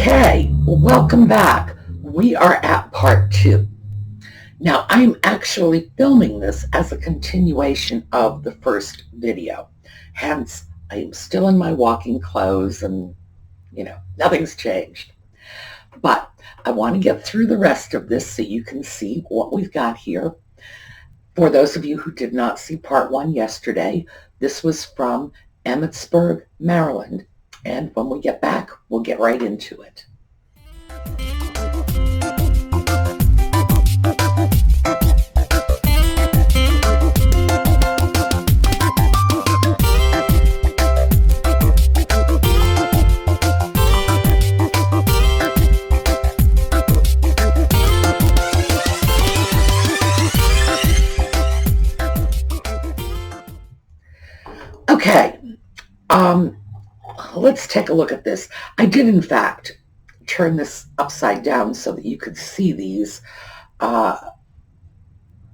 Okay, welcome back. We are at part 2. Now, I'm actually filming this as a continuation of the first video. Hence, I am still in my walking clothes and, nothing's changed. But I want to get through the rest of this so you can see what we've got here. For those of you who did not see part 1 yesterday, this was from Emmitsburg, Maryland. And when we get back, we'll get right into it. Okay, let's take a look at this. I did, in fact, turn this upside down so that you could see these,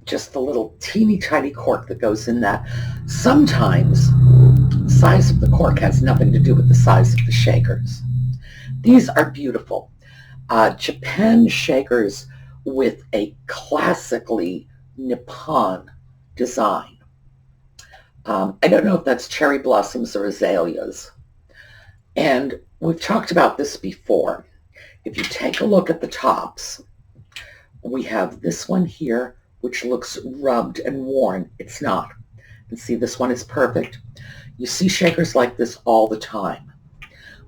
just the little teeny tiny cork that goes in that. Sometimes the size of the cork has nothing to do with the size of the shakers. These are beautiful. Japan shakers with a classically Nippon design. I don't know if that's cherry blossoms or azaleas. And we've talked about this before. If you take a look at the tops, we have this one here, which looks rubbed and worn. It's not. And see, this one is perfect. You see shakers like this all the time.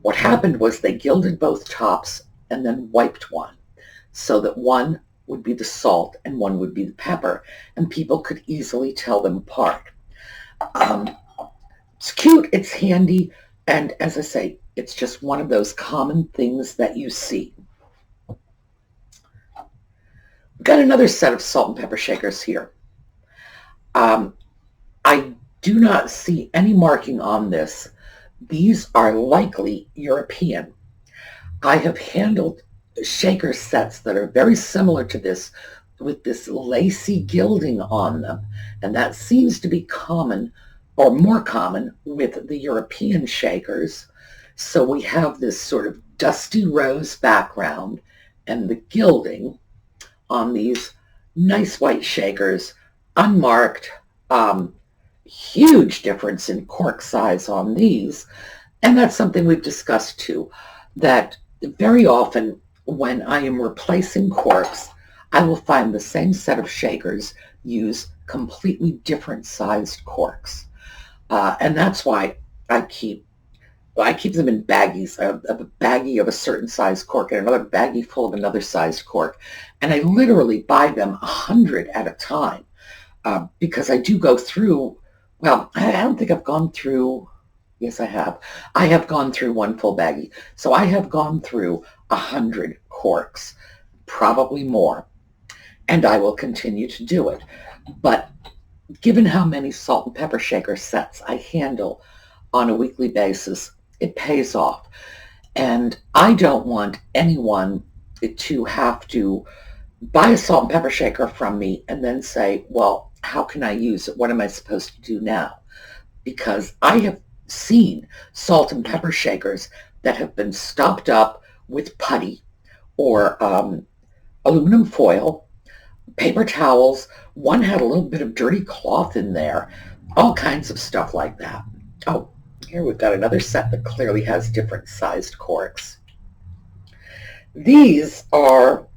What happened was they gilded both tops and then wiped one so that one would be the salt and one would be the pepper, and people could easily tell them apart. It's cute, it's handy, and as I say, it's just one of those common things that you see. We've got another set of salt and pepper shakers here. I do not see any marking on this. These are likely European. I have handled shaker sets that are very similar to this, with this lacy gilding on them, and that seems to be common, or more common, with the European shakers. So we have this sort of dusty rose background and the gilding on these nice white shakers, unmarked. Huge difference in cork size on these, and that's something we've discussed too, that very often when I am replacing corks, I will find the same set of shakers use completely different sized corks. And that's why I keep them in baggies. I have a baggie of a certain size cork and another baggie full of another sized cork. And I literally buy them 100 at a time because I do go through, well, I don't think I've gone through, yes I have. I have gone through one full baggie. So I have gone through 100 corks, probably more. And I will continue to do it. But given how many salt and pepper shaker sets I handle on a weekly basis, it pays off. And I don't want anyone to have to buy a salt and pepper shaker from me and then say, well, how can I use it? What am I supposed to do now? Because I have seen salt and pepper shakers that have been stopped up with putty or aluminum foil, paper towels. One had a little bit of dirty cloth in there, all kinds of stuff like that. Oh, here we've got another set that clearly has different sized corks. These are,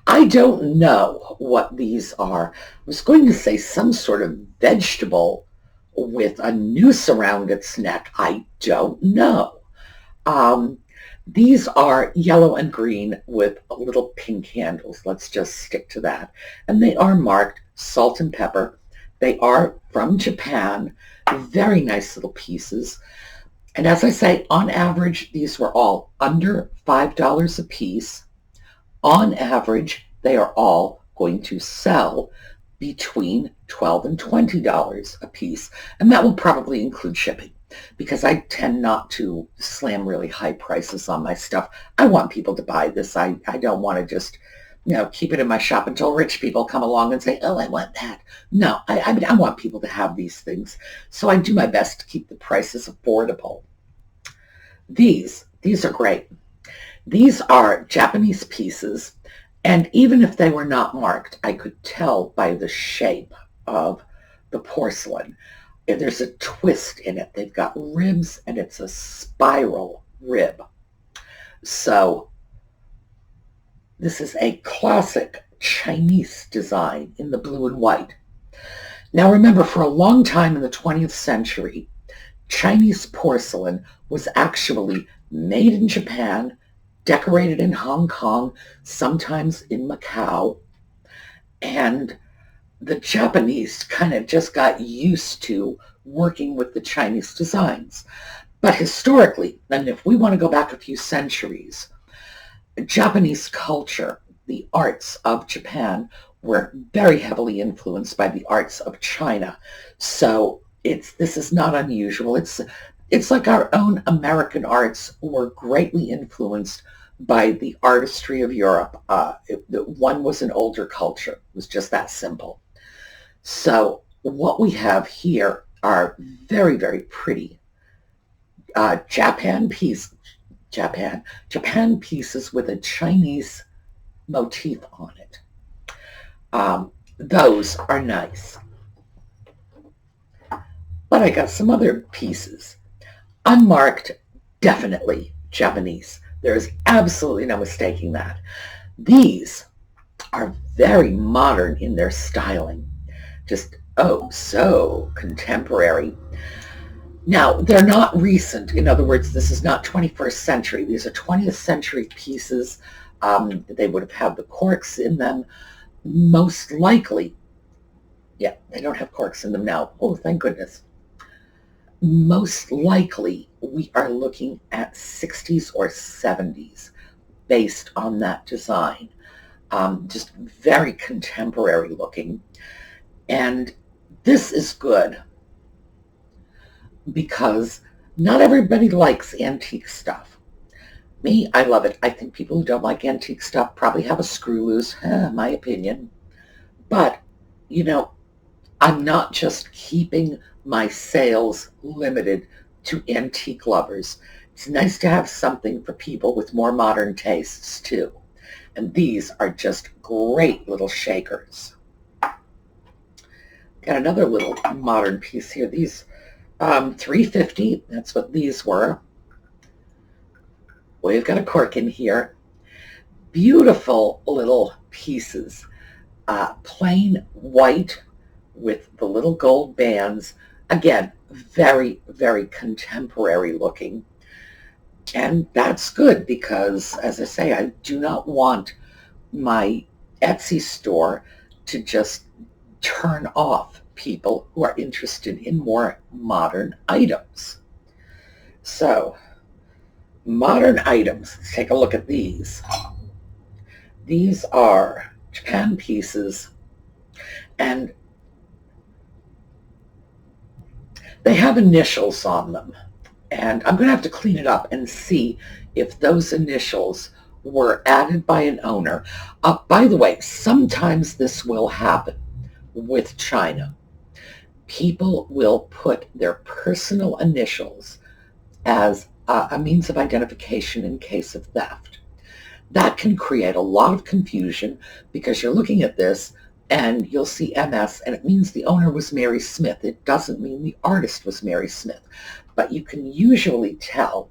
I don't know what these are. I was going to say some sort of vegetable with a noose around its neck. I don't know. These are yellow and green with little pink handles. Let's just stick to that. And they are marked salt and pepper. They are from Japan. Very nice little pieces. And as I say, on average, these were all under $5 a piece. On average, they are all going to sell between $12 and $20 a piece. And that will probably include shipping, because I tend not to slam really high prices on my stuff. I want people to buy this. I don't want to just, keep it in my shop until rich people come along and say, oh, I want that. No, I want people to have these things. So I do my best to keep the prices affordable. These These are great. These are Japanese pieces, and even if they were not marked, I could tell by the shape of the porcelain. There's a twist in it. They've got ribs, and it's a spiral rib. So this is a classic Chinese design in the blue and white. Now remember, for a long time in the 20th century, Chinese porcelain was actually made in Japan, decorated in Hong Kong, sometimes in Macau, and the Japanese kind of just got used to working with the Chinese designs. But historically, and if we want to go back a few centuries, Japanese culture, the arts of Japan, were very heavily influenced by the arts of China. So this is not unusual. It's like our own American arts were greatly influenced by the artistry of Europe. One was an older culture. It was just that simple. So what we have here are very, very pretty Japan pieces with a Chinese motif on it. Those are nice. But I got some other pieces. Unmarked, definitely Japanese. There is absolutely no mistaking that. These are very modern in their styling. Just, oh, so contemporary. Now, they're not recent. In other words, this is not 21st century. These are 20th century pieces. They would have had the corks in them. Most likely, yeah, they don't have corks in them now. Oh, thank goodness. Most likely, we are looking at 60s or 70s based on that design. Just very contemporary looking. And this is good because not everybody likes antique stuff. Me, I love it. I think people who don't like antique stuff probably have a screw loose, my opinion. But, you know, I'm not just keeping my sales limited to antique lovers. It's nice to have something for people with more modern tastes, too. And these are just great little shakers. Got another little modern piece here. These $3.50, that's what these were. We've got a cork in here. Beautiful little pieces. Plain white with the little gold bands. Again, very, very contemporary looking. And that's good because, as I say, I do not want my Etsy store to just turn off people who are interested in more modern items. So, modern items. Let's take a look at these. These are Japan pieces, and they have initials on them. And I'm going to have to clean it up and see if those initials were added by an owner. By the way, sometimes this will happen with China. People will put their personal initials as a means of identification in case of theft. That can create a lot of confusion because you're looking at this and you'll see MS and it means the owner was Mary Smith. It doesn't mean the artist was Mary Smith. But you can usually tell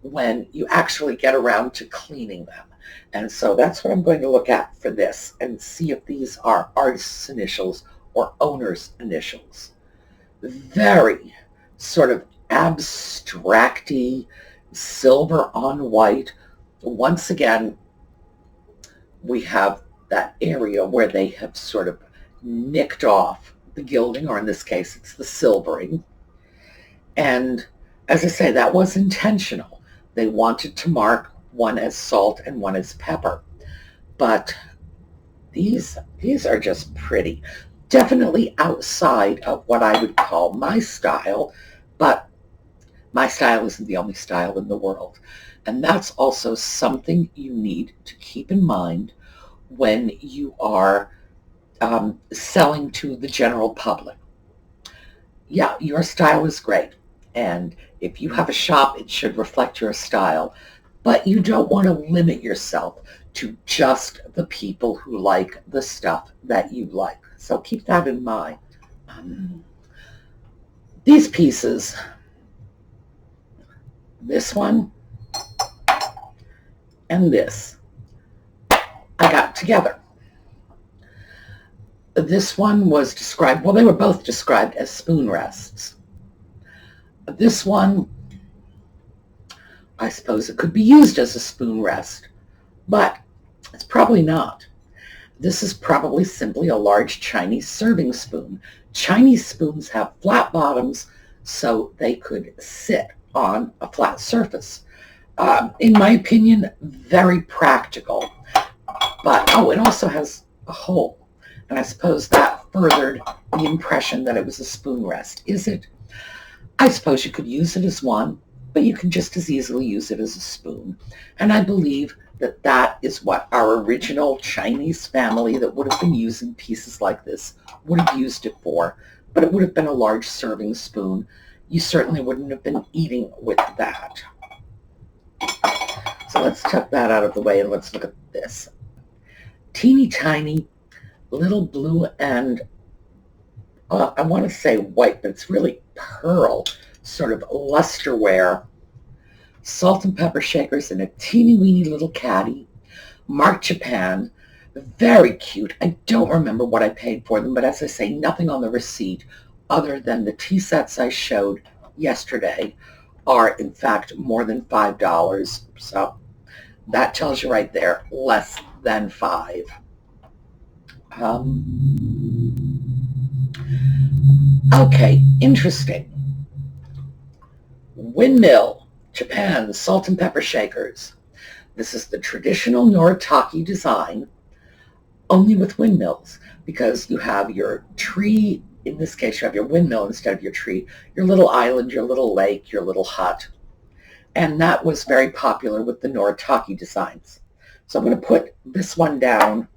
when you actually get around to cleaning them. And so that's what I'm going to look at for this and see if these are artist's initials or owner's initials. Very sort of abstract-y, silver on white. Once again, we have that area where they have sort of nicked off the gilding, or in this case, it's the silvering. And as I say, that was intentional. They wanted to mark one as salt and one as pepper. But these are just pretty. Definitely outside of what I would call my style, but my style isn't the only style in the world. And that's also something you need to keep in mind when you are selling to the general public. Yeah, your style is great. And if you have a shop, it should reflect your style. But you don't want to limit yourself to just the people who like the stuff that you like. So keep that in mind. These pieces, this one and this, I got together. This one was described, well, they were both described as spoon rests. This one, I suppose it could be used as a spoon rest, but it's probably not. This is probably simply a large Chinese serving spoon. Chinese spoons have flat bottoms, so they could sit on a flat surface. In my opinion, very practical. But, oh, it also has a hole. And I suppose that furthered the impression that it was a spoon rest. Is it? I suppose you could use it as one, but you can just as easily use it as a spoon. And I believe that that is what our original Chinese family that would have been using pieces like this would have used it for. But it would have been a large serving spoon. You certainly wouldn't have been eating with that. So let's tuck that out of the way and let's look at this. Teeny tiny little blue and I want to say white, but it's really pearl, sort of lusterware. Salt and pepper shakers in a teeny weeny little caddy. Marked Japan. Very cute. I don't remember what I paid for them, but as I say, nothing on the receipt other than the tea sets I showed yesterday are in fact more than $5. So that tells you right there, less than $5. Okay, interesting. Windmill, Japan, salt and pepper shakers. This is the traditional Noritake design, only with windmills, because you have your tree, in this case you have your windmill instead of your tree, your little island, your little lake, your little hut. And that was very popular with the Noritake designs. So I'm going to put this one down,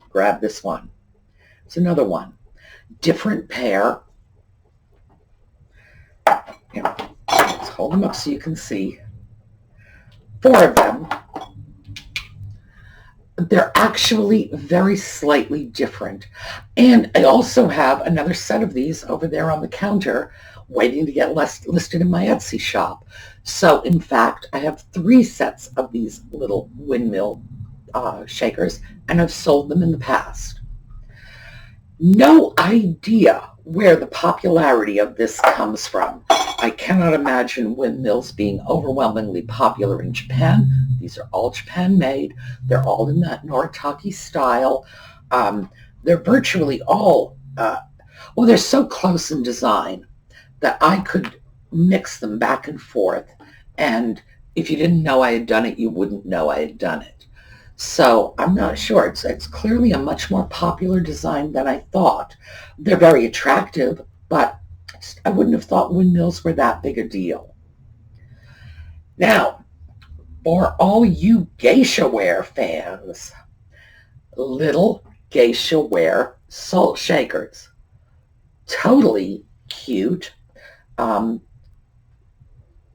grab this one. It's another one. Different pair. Here, let's hold them up so you can see. 4 of them. They're actually very slightly different. And I also have another set of these over there on the counter waiting to get listed in my Etsy shop. So in fact, I have 3 sets of these little windmill shakers, and I've sold them in the past. No idea where the popularity of this comes from. I cannot imagine windmills being overwhelmingly popular in Japan. These are all Japan-made. They're all in that Noritake style. They're virtually all, well, they're so close in design that I could mix them back and forth. And if you didn't know I had done it, you wouldn't know I had done it. So I'm not sure. It's clearly a much more popular design than I thought. They're very attractive, but I wouldn't have thought windmills were that big a deal. Now, for all you geisha ware fans, little geisha ware salt shakers. Totally cute. No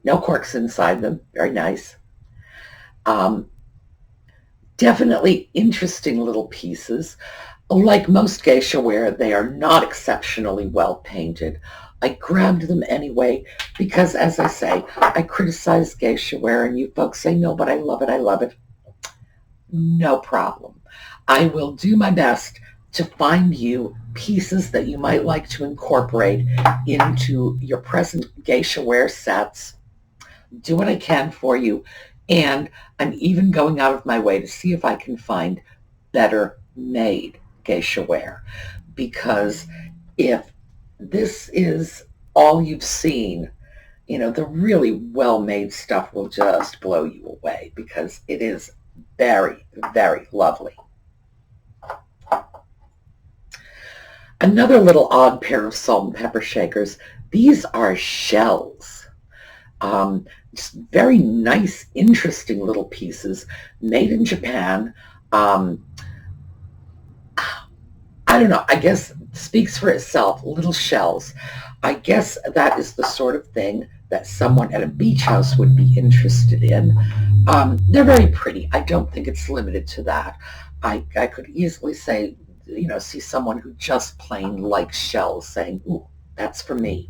corks inside them. Very nice. Definitely interesting little pieces. Like most geisha ware, they are not exceptionally well painted. I grabbed them anyway because, as I say, I criticize geisha ware and you folks say, no, but I love it, I love it. No problem. I will do my best to find you pieces that you might like to incorporate into your present geisha ware sets. Do what I can for you. And I'm even going out of my way to see if I can find better made geisha ware. Because if this is all you've seen, you know, the really well-made stuff will just blow you away because it is very, very lovely. Another little odd pair of salt and pepper shakers. These are shells. Just very nice, interesting little pieces made in Japan. I don't know. I guess speaks for itself. Little shells. I guess that is the sort of thing that someone at a beach house would be interested in. They're very pretty. I don't think it's limited to that. I could easily say, see someone who just plain likes shells saying, ooh, that's for me.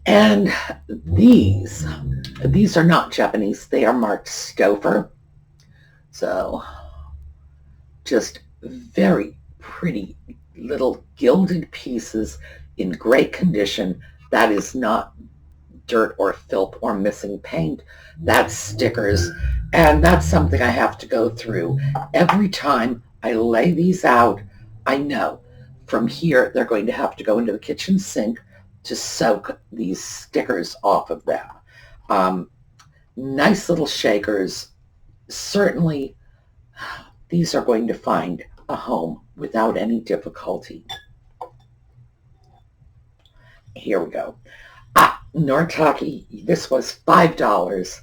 And these are not Japanese. They are marked Stouffer. So just very pretty little gilded pieces in great condition. That is not dirt or filth or missing paint. That's stickers. And that's something I have to go through. Every time I lay these out, I know from here they're going to have to go into the kitchen sink to soak these stickers off of them. Nice little shakers. Certainly, these are going to find a home without any difficulty. Here we go. Noritake, this was $5.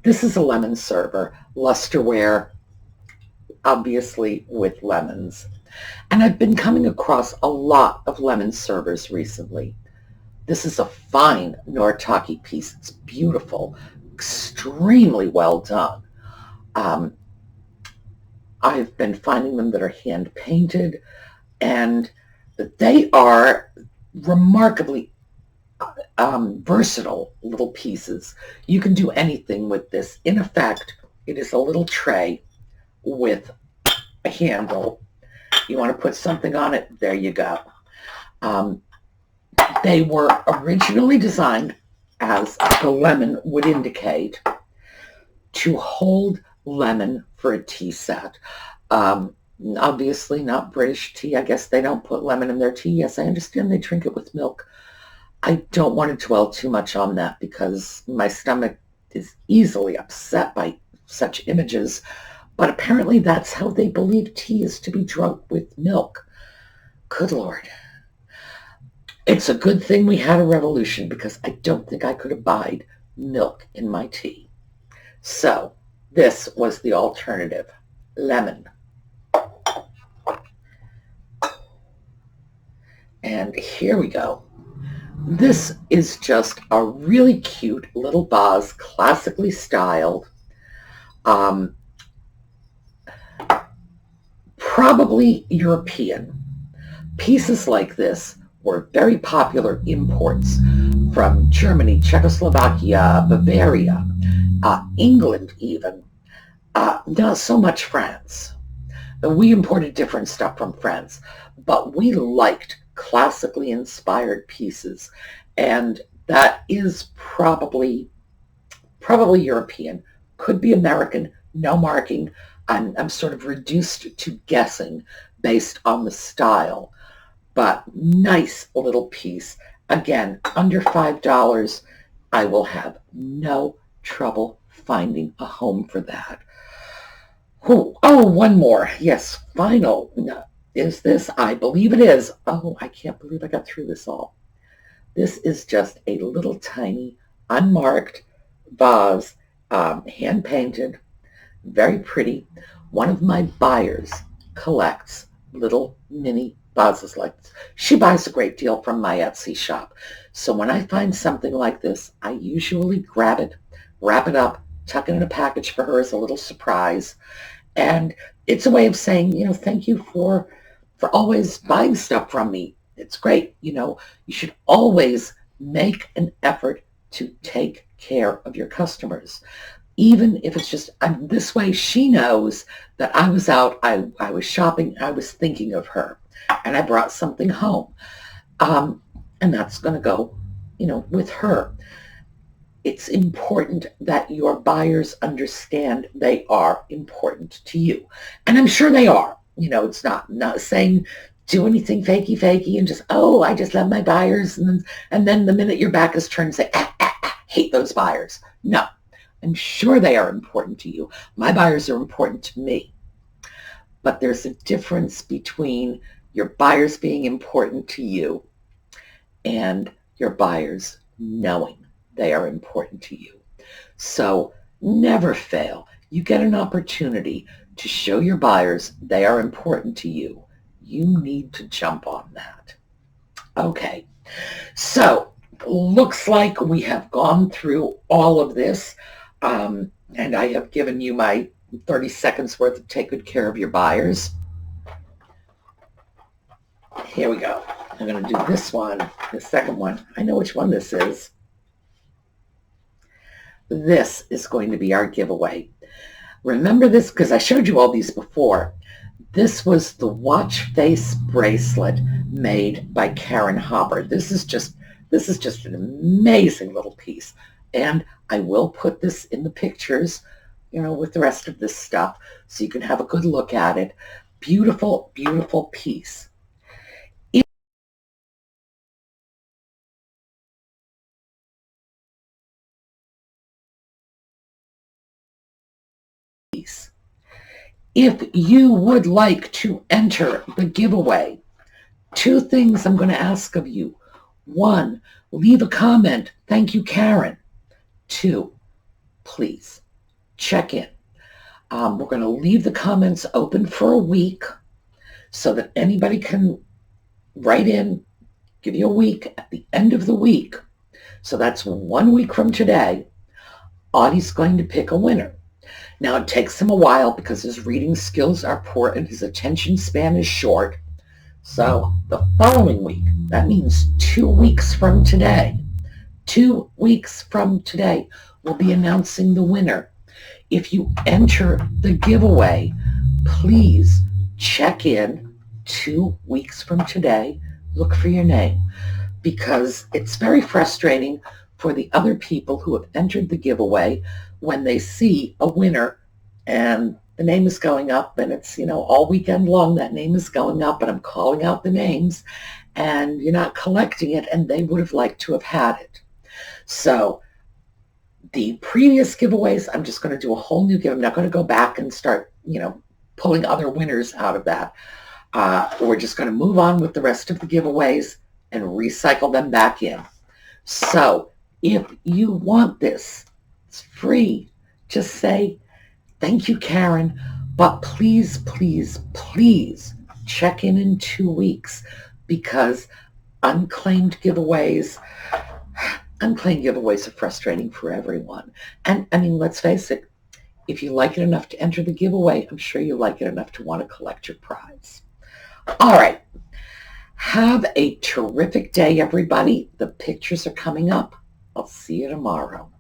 This is a lemon server, lusterware, obviously with lemons. And I've been coming across a lot of lemon servers recently. This is a fine Noritake piece. It's beautiful, extremely well done. I've been finding them that are hand painted, and they are remarkably versatile little pieces. You can do anything with this. In effect, it is a little tray with a handle. You want to put something on it, there you go. They were originally designed, as the lemon would indicate, to hold lemon for a tea set. Obviously not British tea. I guess they don't put lemon in their tea. Yes, I understand they drink it with milk. I don't want to dwell too much on that because my stomach is easily upset by such images. But apparently that's how they believe tea is to be drunk with milk. Good Lord. It's a good thing we had a revolution because I don't think I could abide milk in my tea. So this was the alternative, lemon. And here we go. This is just a really cute little vase, classically styled. Probably European. Pieces like this were very popular imports from Germany, Czechoslovakia, Bavaria, England even. Not so much France. We imported different stuff from France, but we liked classically inspired pieces, and that is probably European. Could be American, no marking. I'm sort of reduced to guessing based on the style, but nice little piece. Again, under $5, I will have no trouble finding a home for that. Oh, one more. Yes, final. Is this? I believe it is. Oh, I can't believe I got through this all. This is just a little tiny, unmarked vase, hand-painted, very pretty. One of my buyers collects little mini vases like this. She buys a great deal from my Etsy shop. So when I find something like this, I usually grab it, wrap it up, tuck it in a package for her as a little surprise. And it's a way of saying, thank you for always buying stuff from me. It's great. You should always make an effort to take care of your customers. Even if it's just, this way she knows that I was out, I was shopping, I was thinking of her, and I brought something home. And that's going to go, with her. It's important that your buyers understand they are important to you. And I'm sure they are. It's not saying do anything fakey and just, I just love my buyers. And then the minute your back is turned, say, hate those buyers. No, I'm sure they are important to you. My buyers are important to me. But there's a difference between your buyers being important to you and your buyers knowing they are important to you. So never fail. You get an opportunity to show your buyers they are important to you. You need to jump on that. Okay, so looks like we have gone through all of this, and I have given you my 30 seconds worth of take good care of your buyers. Here we go. I'm going to do this one, the second one. I know which one this is. This is going to be our giveaway. Remember this because I showed you all these before. This was the watch face bracelet made by Karen Hopper. This is just an amazing little piece. And I will put this in the pictures, with the rest of this stuff so you can have a good look at it. Beautiful, beautiful piece. If you would like to enter the giveaway, 2 things I'm going to ask of you. 1, leave a comment. Thank you, Karen. 2, please check in. We're going to leave the comments open for a week so that anybody can write in, give you a week. At the end of the week, so that's 1 week from today, Audie's going to pick a winner. Now, it takes him a while because his reading skills are poor and his attention span is short. So the following week, that means 2 weeks from today, 2 weeks from today, we'll be announcing the winner. If you enter the giveaway, please check in 2 weeks from today. Look for your name, because it's very frustrating for the other people who have entered the giveaway when they see a winner and the name is going up, and it's, all weekend long that name is going up, and I'm calling out the names, and you're not collecting it, and they would have liked to have had it. So the previous giveaways, I'm just going to do a whole new give. I'm not going to go back and start, pulling other winners out of that. We're just going to move on with the rest of the giveaways and recycle them back in. So if you want this, it's free. Just say, thank you, Karen, but please, please, please check in 2 weeks, because unclaimed giveaways are frustrating for everyone. And let's face it, if you like it enough to enter the giveaway, I'm sure you like it enough to want to collect your prize. All right. Have a terrific day, everybody. The pictures are coming up. I'll see you tomorrow.